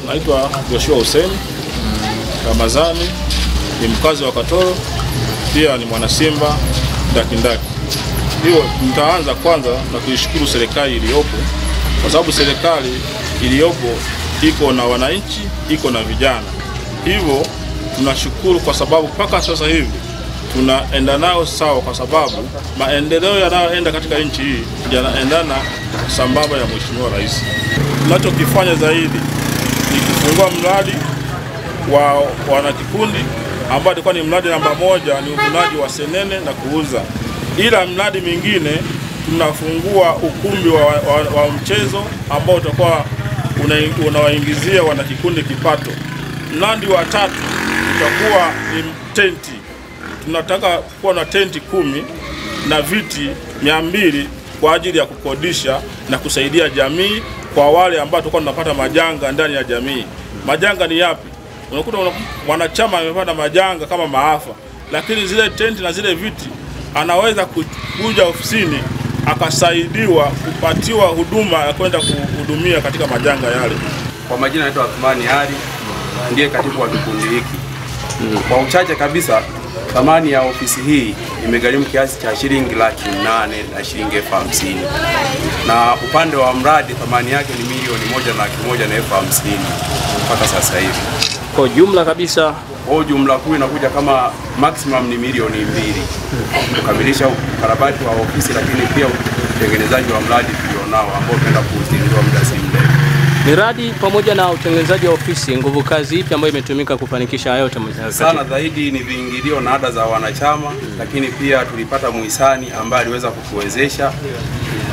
naitwa Joshua Hussein Ramazani, ni mkazi wa Katoro, pia ni mwana Simba ndakindaki. Hiyo nitaanza kwanza na kuishukuru serikali iliyopo, kwa sababu serikali iliyopo iko na wananchi, iko na vijana. Hivyo tunashukuru kwa sababu mpaka sasa hivi tunaenda nao sawa, kwa sababu maendeleo yanayoenda katika nchi hii yanaendana sambamba ya Mheshimiwa Rais. Tunachokifanya zaidi ni kufungua mradi wa wanakikundi ambao ilikuwa ni mradi namba 1, ni uvunaji wa senene na kuuza. Ila mradi mwingine tunafungua ukumbi wa mchezo ambao utakuwa unawaingizia wanakikundi kipato. Mradi wa 3 utakuwa ni tenti. Tunataka kuwa na tenti 10 na viti 200 kwa ajili ya kukodisha na kusaidia jamii kwa wale ambao tulikuwa tunapata majanga ndani ya jamii. Majanga ni yapi? Unakuta mwanachama amepata majanga kama maafa, lakini zile tenti na zile viti anaweza kuja ofisini akasaidiwa kupatiwa huduma ya kwenda kuhudumia katika majanga yale. Kwa majina naitwa Athmani Ali, ndiye katibu wa kikundi hiki. Kwa uchache kabisa, thamani ya ofisi hii imegharimu kiasi cha shilingi 800,000 na shilingi 50,000. Na upande wa mradi thamani yake ni milioni 1,150,000 mpaka sasa hivi. Kwa jumla kabisa, kwa jumla kuu inakuja kama maximum ni milioni 2 kukamilisha ukarabati wa ofisi, lakini pia utengenezaji wa mradi tulionao ambao tunaenda kuzinduliwa muda si mrefu. Miradi pamoja na utengenezaji wa ofisi, nguvu kazi ipi ambayo imetumika kufanikisha hayo yote? Sana zaidi ni viingilio na ada za wanachama, lakini pia tulipata muhisani ambaye aliweza kutuwezesha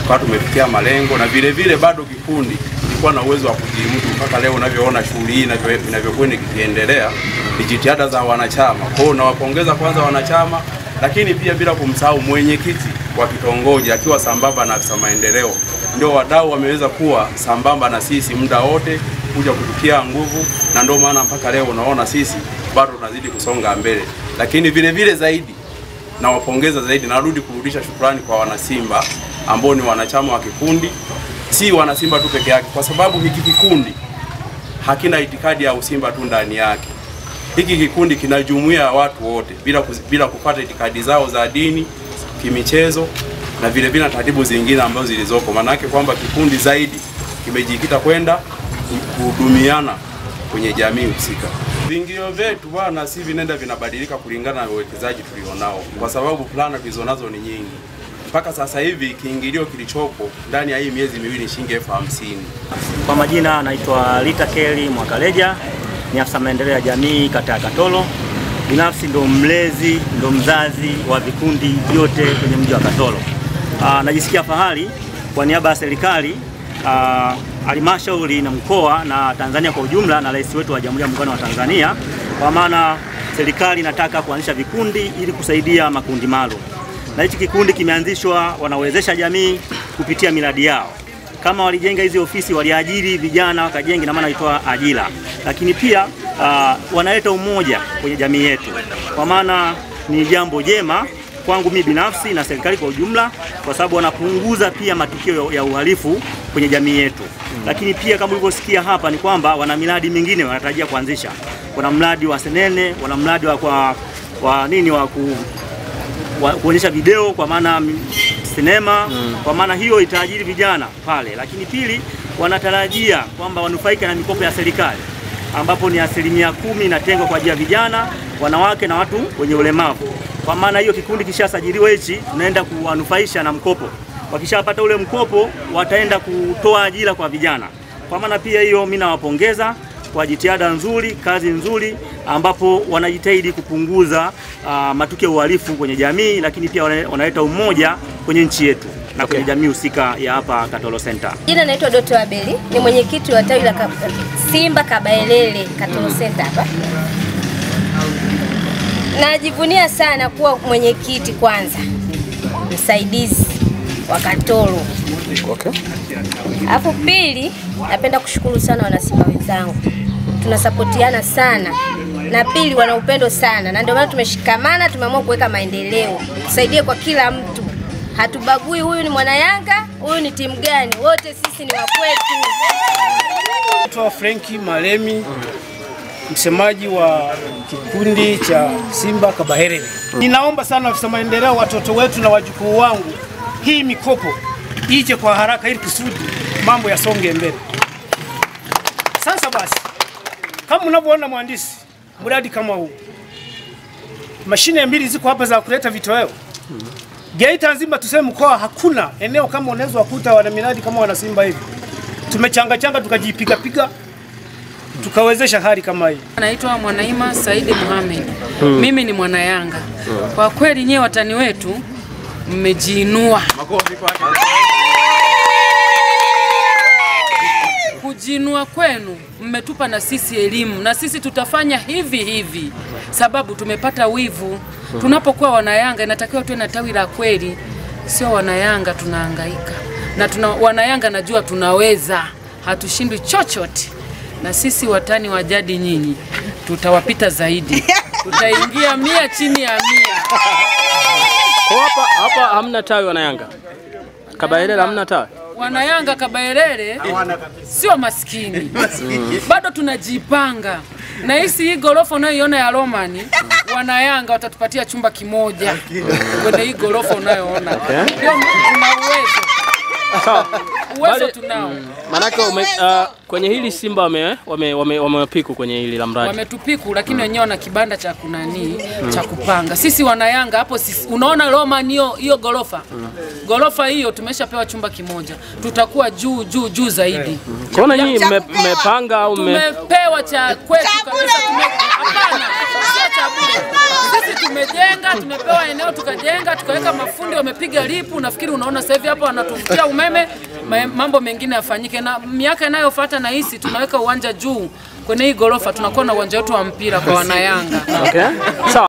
kwa tumefikia malengo, na vile vile bado kikundi kilikuwa na uwezo wa kujimudu mpaka leo unavyoona shughuli hii inavyokuwa ikiendelea, ni jitihada za wanachama. Kwa hiyo nawapongeza kwanza wanachama, lakini pia bila kumsahau mwenyekiti wa kitongoji akiwa sambamba na afisa maendeleo. Ndio wadau wameweza kuwa sambamba na sisi muda wote kuja kutukia nguvu, na ndio maana mpaka leo unaona sisi bado tunazidi kusonga mbele. Lakini vile vile zaidi nawapongeza zaidi, narudi kurudisha shukrani kwa wanasimba ambao ni wanachama wa kikundi, si wanasimba tu peke yake, kwa sababu hiki kikundi hakina itikadi ya usimba tu ndani yake. Hiki kikundi kinajumuia watu wote bila kupata itikadi zao za dini, kimichezo na vile vile taratibu zingine ambazo zilizoko. Maana yake kwamba kikundi zaidi kimejikita kwenda kuhudumiana kwenye jamii husika. Vingilio vyetu bwana si vinaenda vinabadilika kulingana na uwekezaji tulionao, kwa sababu plana tulizonazo ni nyingi. Mpaka sasa hivi kiingilio kilichopo ndani ya hii miezi miwili shilingi 50,000. Kwa majina naitwa Lita Kelly Mwakaleja, ni afisa maendeleo ya jamii kata ya Katoro. Binafsi ndo mlezi, ndo mzazi wa vikundi vyote kwenye mji wa Katoro. Najisikia fahari kwa niaba ya serikali, halmashauri na mkoa na Tanzania kwa ujumla, na rais wetu wa Jamhuri ya Muungano wa Tanzania, kwa maana serikali inataka kuanzisha vikundi ili kusaidia makundi maalum. Na hichi kikundi kimeanzishwa, wanawezesha jamii kupitia miradi yao. Kama walijenga hizi ofisi, waliajiri vijana wakajenga, na maana itoa ajira. Lakini pia wanaleta umoja kwenye jamii yetu. Kwa maana ni jambo jema kwangu mimi binafsi na serikali kwa ujumla, kwa sababu wanapunguza pia matukio ya uhalifu kwenye jamii yetu. Lakini pia kama ulivyosikia hapa ni kwamba wana miradi mingine wanatarajia kuanzisha. Kuna mradi wa senene, wana mradi wa kuonyesha video, kwa maana sinema, kwa maana hiyo itaajiri vijana pale. Lakini pili, wanatarajia kwamba wanufaika na mikopo ya serikali, ambapo ni 10% inatengwa kwa ajili ya vijana, wanawake na watu wenye ulemavu. Kwa maana hiyo kikundi kishasajiliwa hichi, tunaenda kuwanufaisha na mkopo. Wakishapata ule mkopo, wataenda kutoa ajira kwa vijana. Kwa maana pia hiyo mimi nawapongeza kwa jitihada nzuri, kazi nzuri, ambapo wanajitahidi kupunguza matukio ya uhalifu kwenye jamii, lakini pia wanaleta umoja kwenye nchi yetu na kwenye jamii husika ya hapa Katoro Center. Jina naitwa Doto Abeli, ni mwenyekiti wa tawi la Simba Kabaelele Katoro Center hapa. Najivunia sana kuwa mwenyekiti kwanza, msaidizi wa Katoro. Okay. Alafu pili, napenda kushukuru sana wanasimba wenzangu. Tunasapotiana sana. Na pili, wana upendo sana. Na ndio maana tumeshikamana, tumeamua kuweka maendeleo. Tusaidie kwa kila mtu. hatubagui huyu ni mwana Yanga, huyu ni timu gani, wote sisi ni wa kwetu. Naitwa Frenki Malemi, msemaji wa kikundi cha Simba Kabaherere. Ninaomba sana afisa maendeleo, watoto wetu na wajukuu wangu, hii mikopo ije kwa haraka ili kusudi mambo yasonge mbele. Sasa basi, kama unavyoona mhandisi, mradi kama huu, mashine mbili ziko hapa za kuleta vitoweo. Geita nzima tuseme mkoa hakuna eneo kama unaweza kukuta wana miradi kama wana Simba hivi. Tumechanga tukajipiga tukawezesha hali kama hii. Naitwa Mwanaima Saidi Mohamed. Mimi ni mwana Yanga. Kwa kweli nyewe watani wetu mmejiinua. Kujinua kwenu mmetupa na sisi elimu, na sisi tutafanya hivi sababu tumepata wivu. Tunapokuwa wana Yanga inatakiwa tuwe na tawi la kweli, sio wana Yanga tunahangaika. Na wana Yanga najua tunaweza, hatushindwi chochote. Na sisi watani wa jadi nyinyi tutawapita zaidi. Tutaingia 100 chini ya 100. Hapa hamna tawi wana Yanga. Kabaherere hamna tawi. Wana Yanga Kabaherere sio maskini. Bado tunajipanga. Na hii gorofa unayoiona ya Romani, wana Yanga watatupatia chumba kimoja. Kwenye hii gorofa unayoona. Ndio tuna uwezo. Uwezo tunao. Manake kwenye hili Simba wamepiku kwenye hili la mradi. Wametupiku lakini wenyewe wana kibanda cha kunani cha kupanga. Sisi wana Yanga hapo sisi unaona Romani hiyo gorofa. Gorofa hiyo tumeshapewa chumba kimoja. Tutakuwa juu zaidi. Kwa nini mmepanga au tumepewa cha kwetu kabisa hapana. Sio cha bure. Sisi tumejenga, tumepewa eneo tukajenga, tukaweka mafundi wamepiga lipu. Nafikiri unaona sasa hivi hapo wanatufutia umeme, mambo mengine yafanyike. Na miaka inayofuata na hisi tunaweka uwanja juu kwenye hii gorofa, tunakuwa na uwanja wetu wa mpira kwa wana Yanga. Okay. Sawa.